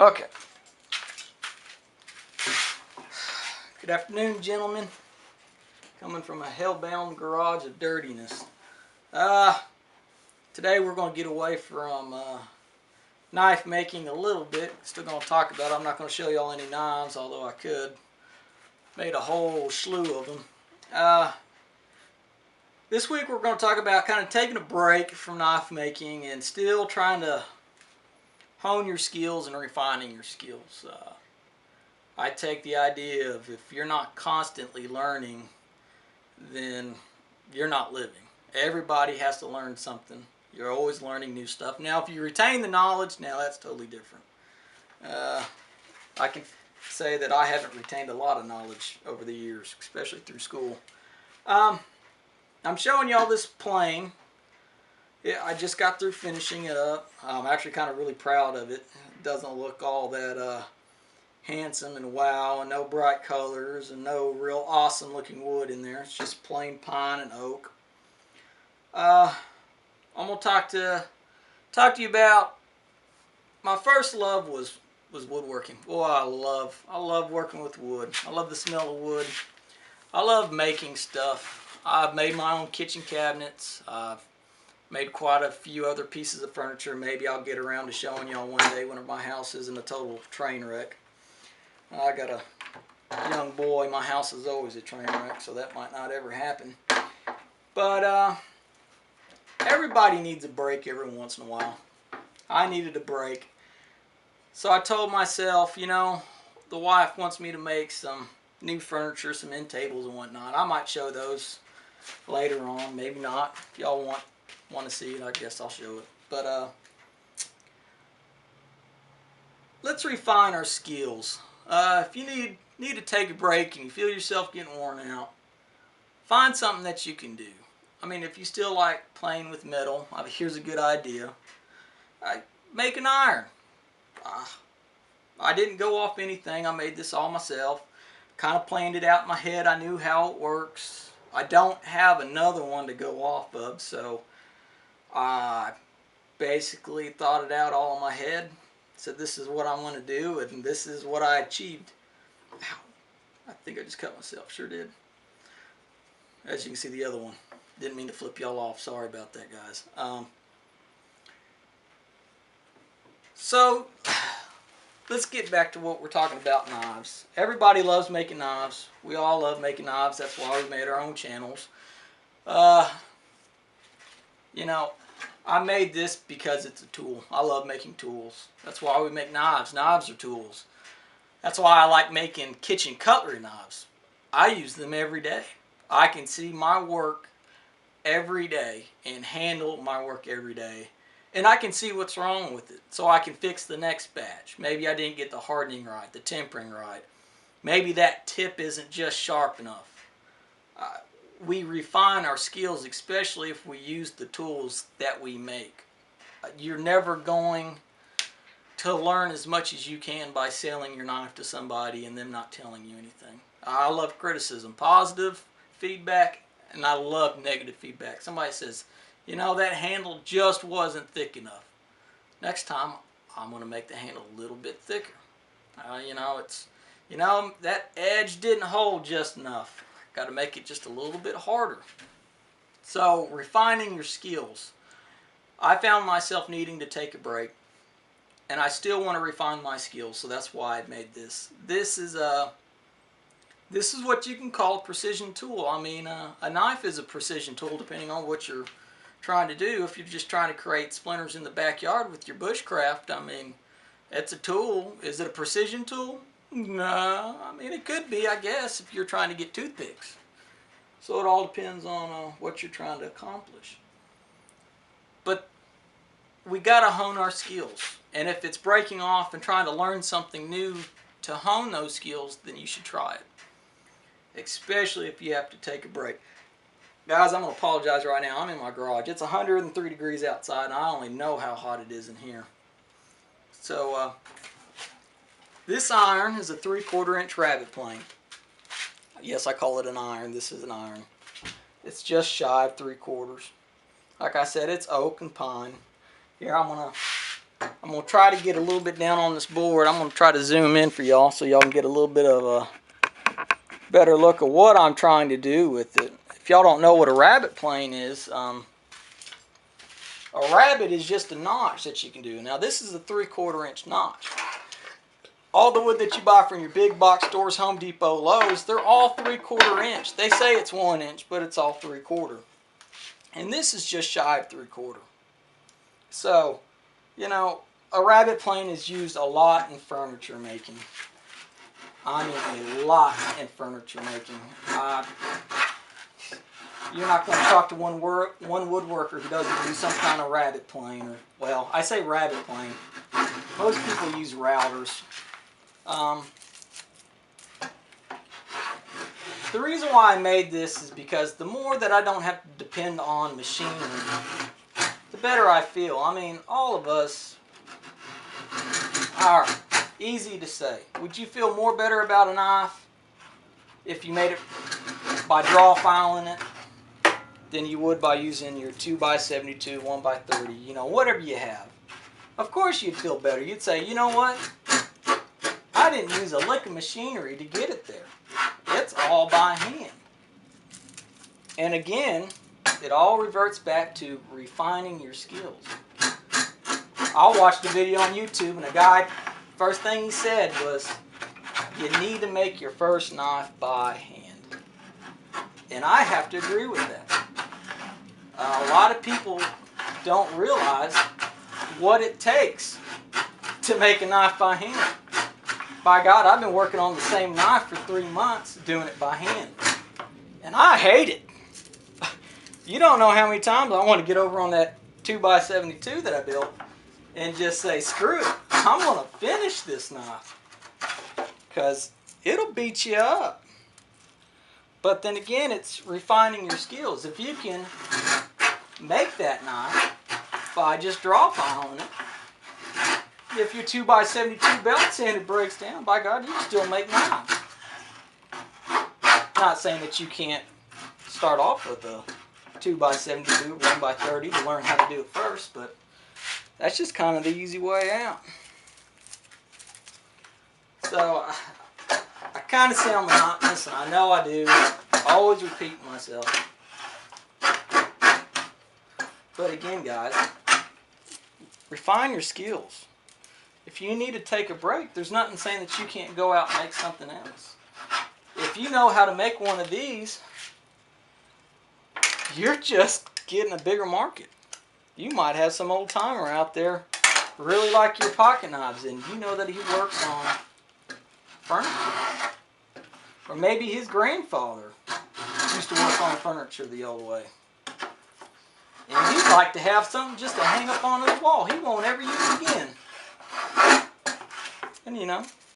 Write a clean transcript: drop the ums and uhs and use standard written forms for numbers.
Okay. Good afternoon, gentlemen. Coming from a hell-bound garage of dirtiness. Today we're going to get away from knife making a little bit. Still going to talk about it. I'm not going to show y'all any knives, although I could. Made a whole slew of them. This week we're going to talk about kind of taking a break from knife making and still trying to hone your skills and refining your skills. I take the idea of if you're not constantly learning, then you're not living. Everybody has to learn something. You're always learning new stuff. Now, if you retain the knowledge, now that's totally different. I can say that I haven't retained a lot of knowledge over the years, especially through school. I'm showing y'all this plane. Yeah, I just got through finishing it up. I'm actually kind of really proud of it. It doesn't look all that handsome and wow, and no bright colors and no real awesome looking wood in there. It's just plain pine and oak. I'm gonna talk to you about my first love was woodworking. Boy, I love working with wood. I love the smell of wood. I love making stuff. I've made my own kitchen cabinets. I've made quite a few other pieces of furniture. Maybe I'll get around to showing y'all one day when my house isn't a total train wreck. I got a young boy. My house is always a train wreck, so that might not ever happen. But everybody needs a break every once in a while. I needed a break. So I told myself, you know, the wife wants me to make some new furniture, some end tables and whatnot. I might show those later on, maybe not. If y'all want to see it, I guess I'll show it. But let's refine our skills. If you need to take a break and you feel yourself getting worn out, find something that you can do. I mean, if you still like playing with metal, here's a good idea. Make an iron. I didn't go off anything. I made this all myself. Kind of planned it out in my head. I knew how it works. I don't have another one to go off of, so I basically thought it out all in my head. Said this is what I want to do, and this is what I achieved. Ow. I think I just cut myself. Sure did. As you can see, the other one. Didn't mean to flip y'all off. Sorry about that, guys. So let's get back to what we're talking about, knives. Everybody loves making knives. We all love making knives. That's why we made our own channels. You know, I made this because it's a tool. I love making tools. That's why we make knives. Knives are tools. That's why I like making kitchen cutlery knives. I use them every day. I can see my work every day and handle my work every day. And I can see what's wrong with it, so I can fix the next batch. Maybe I didn't get the hardening right, the tempering right. Maybe that tip isn't just sharp enough. We refine our skills, especially if we use the tools that we make. You're never going to learn as much as you can by selling your knife to somebody and them not telling you anything. I love criticism, positive feedback, and I love negative feedback. Somebody says, you know, that handle just wasn't thick enough. Next time, I'm going to make the handle a little bit thicker. That edge didn't hold just enough. Got to make it just a little bit harder. So, refining your skills. I found myself needing to take a break, and I still want to refine my skills, so that's why I made this. This is what you can call a precision tool. I mean, a knife is a precision tool depending on what you're trying to do. If you're just trying to create splinters in the backyard with your bushcraft, I mean, it's a tool. Is it a precision tool? No. I mean, it could be, I guess, if you're trying to get toothpicks. So it all depends on what you're trying to accomplish. But we got to hone our skills. And if it's breaking off and trying to learn something new to hone those skills, then you should try it. Especially if you have to take a break. Guys, I'm going to apologize right now. I'm in my garage. It's 103 degrees outside, and I only know how hot it is in here. So, this iron is a 3/4 inch rabbit plane. Yes, I call it an iron. This is an iron. It's just shy of 3/4. Like I said, it's oak and pine. Here, I'm going to I'm going to try to get a little bit down on this board. I'm going to try to zoom in for y'all so y'all can get a little bit of a better look at what I'm trying to do with it. If y'all don't know what a rabbet plane is, a rabbet is just a notch that you can do. Now this is a 3/4 inch notch. All the wood that you buy from your big box stores, Home Depot, Lowe's, they're all 3/4 inch. They say it's 1 inch, but it's all 3/4. And this is just shy of 3/4. So, you know, a rabbet plane is used a lot in furniture making. I mean a lot in furniture making. You're not going to talk to one woodworker who doesn't use some kind of rabbet plane. Or, well, I say rabbet plane. Most people use routers. The reason why I made this is because the more that I don't have to depend on machinery, the better I feel. I mean, all of us are easy to say. Would you feel more better about a knife if you made it by draw filing it than you would by using your 2x72, 1x30, you know, whatever you have? Of course you'd feel better. You'd say, you know what? I didn't use a lick of machinery to get it there. It's all by hand. And again, it all reverts back to refining your skills. I watched a video on YouTube and a guy, first thing he said was, you need to make your first knife by hand. And I have to agree with that. A lot of people don't realize what it takes to make a knife by hand. By God, I've been working on the same knife for 3 months doing it by hand. And I hate it. You don't know how many times I want to get over on that 2x72 that I built and just say, screw it, I'm going to finish this knife. Because it'll beat you up. But then again, it's refining your skills. If you can make that knife by just draw filing it, if your 2x72 belt sanded breaks down, by God, you can still make knives. Not saying that you can't start off with a 2x72, 1x30 to learn how to do it first, but that's just kind of the easy way out. So I kind of sound monotonous, and I know I do. I always repeat myself. But again, guys, refine your skills. If you need to take a break, there's nothing saying that you can't go out and make something else. If you know how to make one of these, you're just getting a bigger market. You might have some old timer out there really like your pocket knives, and you know that he works on furniture. Or maybe his grandfather used to work on furniture the old way. And he'd like to have something just to hang up on his wall. He won't ever use it again. And you know,